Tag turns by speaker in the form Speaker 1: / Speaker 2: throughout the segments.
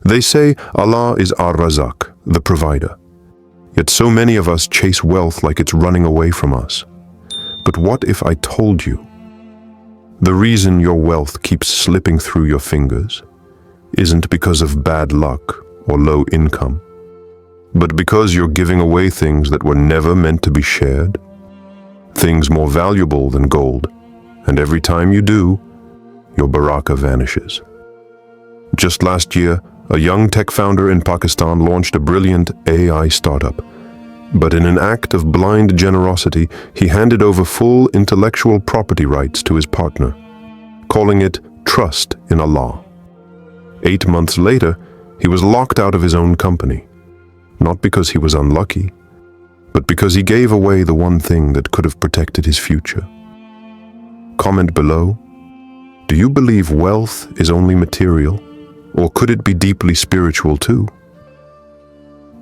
Speaker 1: They say Allah is Ar-Razak, the provider. Yet so many of us chase wealth like it's running away from us. But what if I told you the reason your wealth keeps slipping through your fingers isn't because of bad luck or low income, but because you're giving away things that were never meant to be shared? Things more valuable than gold, and every time you do, your barakah vanishes. Just last year, a young tech founder in Pakistan launched a brilliant AI startup. But in an act of blind generosity, he handed over full intellectual property rights to his partner, calling it trust in Allah. 8 months later, he was locked out of his own company, not because he was unlucky, but because he gave away the one thing that could have protected his future. Comment below. Do you believe wealth is only material, or could it be deeply spiritual too?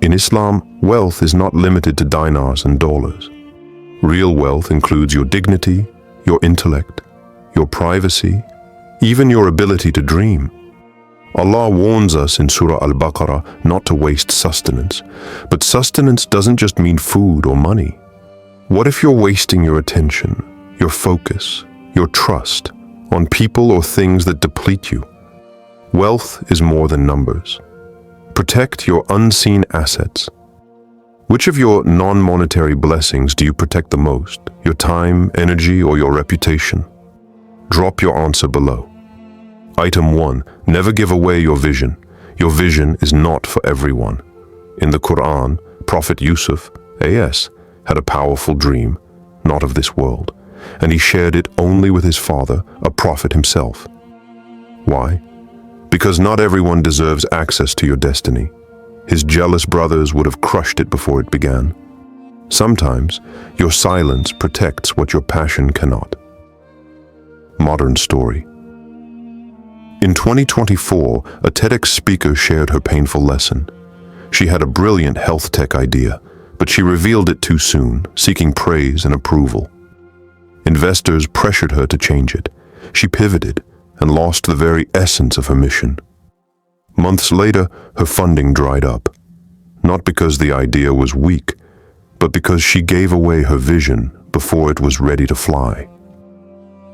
Speaker 1: In Islam, wealth is not limited to dinars and dollars. Real wealth includes your dignity, your intellect, your privacy, even your ability to dream. Allah warns us in Surah Al-Baqarah not to waste sustenance. But sustenance doesn't just mean food or money. What if you're wasting your attention, your focus, your trust on people or things that deplete you? Wealth is more than numbers. Protect your unseen assets. Which of your non-monetary blessings do you protect the most? Your time, energy, or your reputation? Drop your answer below. Item 1. Never give away your vision. Your vision is not for everyone. In the Qur'an, Prophet Yusuf, A.S., had a powerful dream, not of this world, and he shared it only with his father, a prophet himself. Why? Because not everyone deserves access to your destiny. His jealous brothers would have crushed it before it began. Sometimes, your silence protects what your passion cannot. Modern story. In 2024, a TEDx speaker shared her painful lesson. She had a brilliant health tech idea, but she revealed it too soon, seeking praise and approval. Investors pressured her to change it. She pivoted and lost the very essence of her mission. Months later, her funding dried up, not because the idea was weak, but because she gave away her vision before it was ready to fly.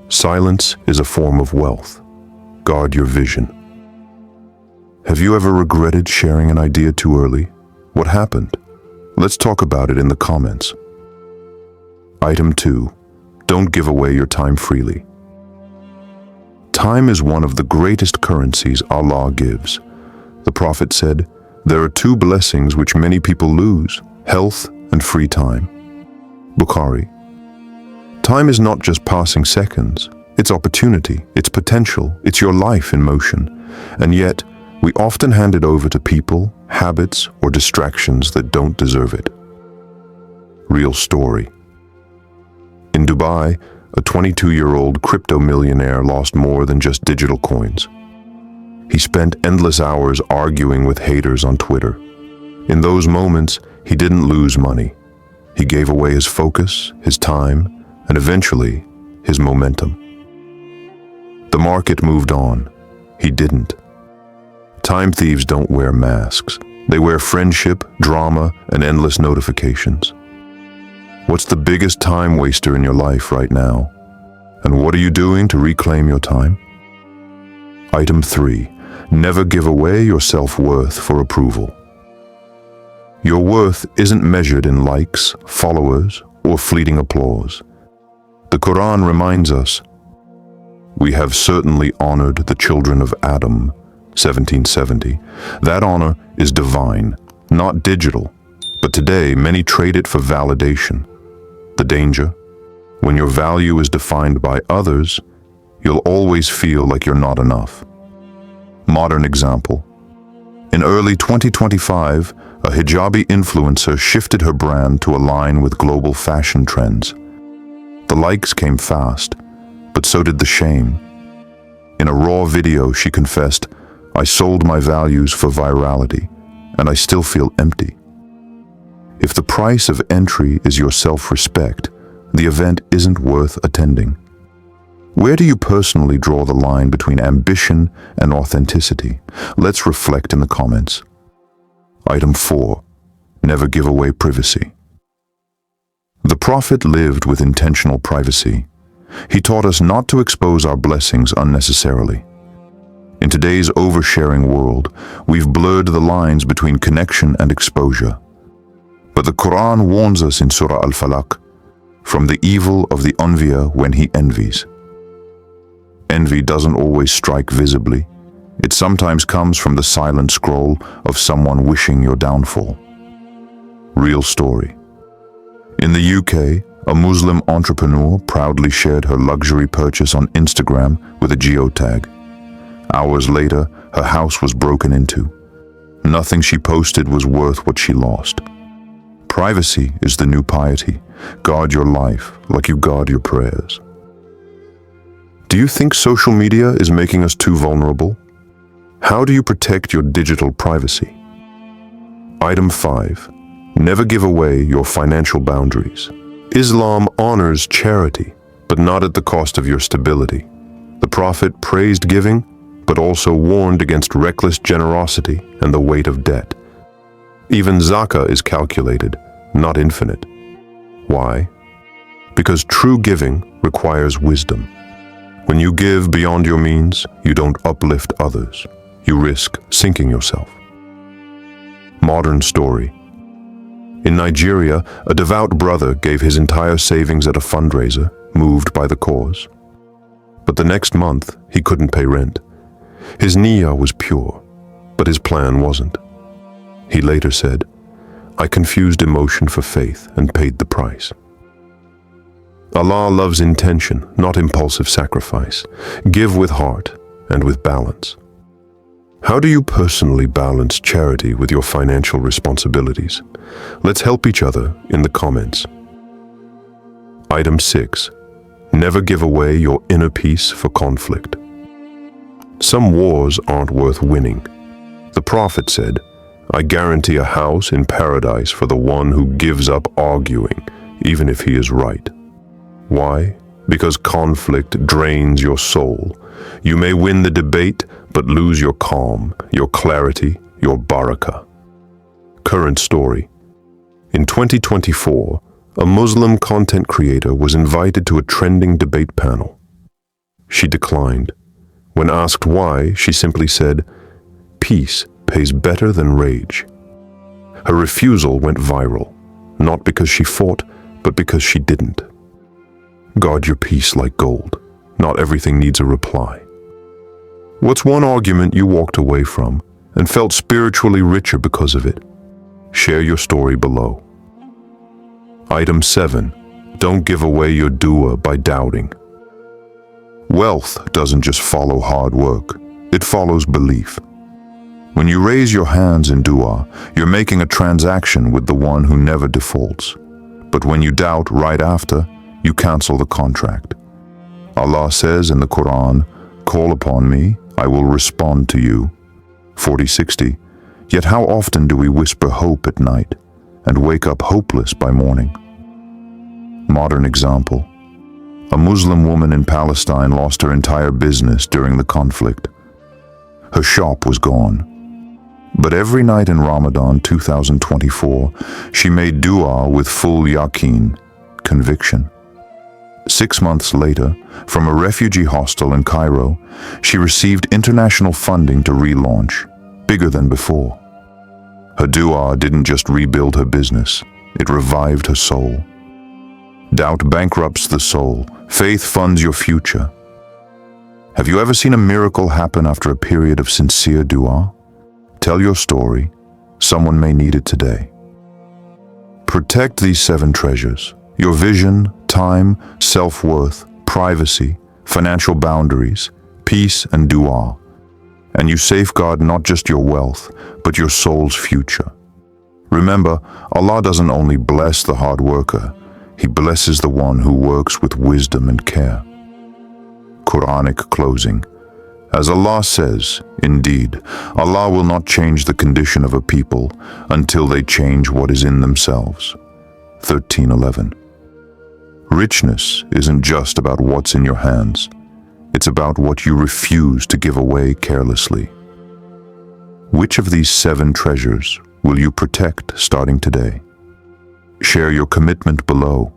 Speaker 1: Silence is a form of wealth. Guard your vision. Have you ever regretted sharing an idea too early? What happened? Let's talk about it in the comments. Item 2. Don't give away your time freely. Time is one of the greatest currencies Allah gives. The Prophet said, "There are 2 blessings which many people lose, health and free time." Bukhari. Time is not just passing seconds. It's opportunity, it's potential, it's your life in motion. And yet, we often hand it over to people, habits, or distractions that don't deserve it. Real story. In Dubai, a 22-year-old crypto millionaire lost more than just digital coins. He spent endless hours arguing with haters on Twitter. In those moments, he didn't lose money. He gave away his focus, his time, and eventually, his momentum. The market moved on. He didn't. Time thieves don't wear masks. They wear friendship, drama, and endless notifications. What's the biggest time waster in your life right now? And what are you doing to reclaim your time? Item 3. Never give away your self-worth for approval. Your worth isn't measured in likes, followers, or fleeting applause. The Qur'an reminds us, "We have certainly honored the children of Adam," 1770. That honor is divine, not digital. But today, many trade it for validation. The danger? When your value is defined by others, you'll always feel like you're not enough. Modern example. In early 2025, a hijabi influencer shifted her brand to align with global fashion trends. The likes came fast, but so did the shame. In a raw video, she confessed, "I sold my values for virality, and I still feel empty." If the price of entry is your self-respect, the event isn't worth attending. Where do you personally draw the line between ambition and authenticity? Let's reflect in the comments. Item 4. Never give away privacy. The Prophet lived with intentional privacy. He taught us not to expose our blessings unnecessarily. In today's oversharing world, we've blurred the lines between connection and exposure. But the Qur'an warns us in Surah Al-Falaq from the evil of the envier when he envies. Envy doesn't always strike visibly. It sometimes comes from the silent scroll of someone wishing your downfall. Real story. In the UK, a Muslim entrepreneur proudly shared her luxury purchase on Instagram with a geotag. Hours later, her house was broken into. Nothing she posted was worth what she lost. Privacy is the new piety. Guard your life like you guard your prayers. Do you think social media is making us too vulnerable? How do you protect your digital privacy? Item 5. Never give away your financial boundaries. Islam honors charity, but not at the cost of your stability. The Prophet praised giving, but also warned against reckless generosity and the weight of debt. Even zakah is calculated, not infinite. Why? Because true giving requires wisdom. When you give beyond your means, you don't uplift others. You risk sinking yourself. Modern story. In Nigeria, a devout brother gave his entire savings at a fundraiser, moved by the cause. But the next month, he couldn't pay rent. His niyyah was pure, but his plan wasn't. He later said, "I confused emotion for faith and paid the price." Allah loves intention, not impulsive sacrifice. Give with heart and with balance. How do you personally balance charity with your financial responsibilities? Let's help each other in the comments. Item 6. Never give away your inner peace for conflict. Some wars aren't worth winning. The Prophet said, "I guarantee a house in paradise for the one who gives up arguing, even if he is right." Why? Because conflict drains your soul. You may win the debate, but lose your calm, your clarity, your barakah. Current story. In 2024, a Muslim content creator was invited to a trending debate panel. She declined. When asked why, she simply said, "Peace pays better than rage." Her refusal went viral, not because she fought, but because she didn't. Guard your peace like gold. Not everything needs a reply. What's one argument you walked away from and felt spiritually richer because of it? Share your story below. Item 7. Don't give away your dua by doubting. Wealth doesn't just follow hard work, it follows belief. When you raise your hands in dua, you're making a transaction with the one who never defaults. But when you doubt right after, you cancel the contract. Allah says in the Qur'an, "Call upon me, I will respond to you." 40:60. Yet how often do we whisper hope at night and wake up hopeless by morning? Modern example. A Muslim woman in Palestine lost her entire business during the conflict. Her shop was gone. But every night in Ramadan 2024, she made dua with full yaqeen, conviction. 6 months later, from a refugee hostel in Cairo, she received international funding to relaunch, bigger than before. Her dua didn't just rebuild her business, it revived her soul. Doubt bankrupts the soul, faith funds your future. Have you ever seen a miracle happen after a period of sincere dua? Tell your story, someone may need it today. Protect these 7 treasures: your vision, time, self-worth, privacy, financial boundaries, peace, and dua. And you safeguard not just your wealth, but your soul's future. Remember, Allah doesn't only bless the hard worker, He blesses the one who works with wisdom and care. Quranic closing. As Allah says, indeed, Allah will not change the condition of a people until they change what is in themselves. 13:11. Richness isn't just about what's in your hands, It's about what you refuse to give away carelessly. Which of these 7 treasures will you protect starting today? Share your commitment below.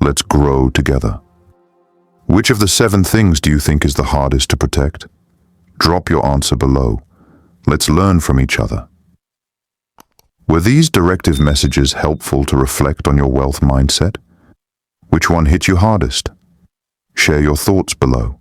Speaker 1: Let's grow together. Which of the 7 things do you think is the hardest to protect? Drop your answer below. Let's learn from each other. Were these directive messages helpful to reflect on your wealth mindset? Which one hit you hardest? Share your thoughts below.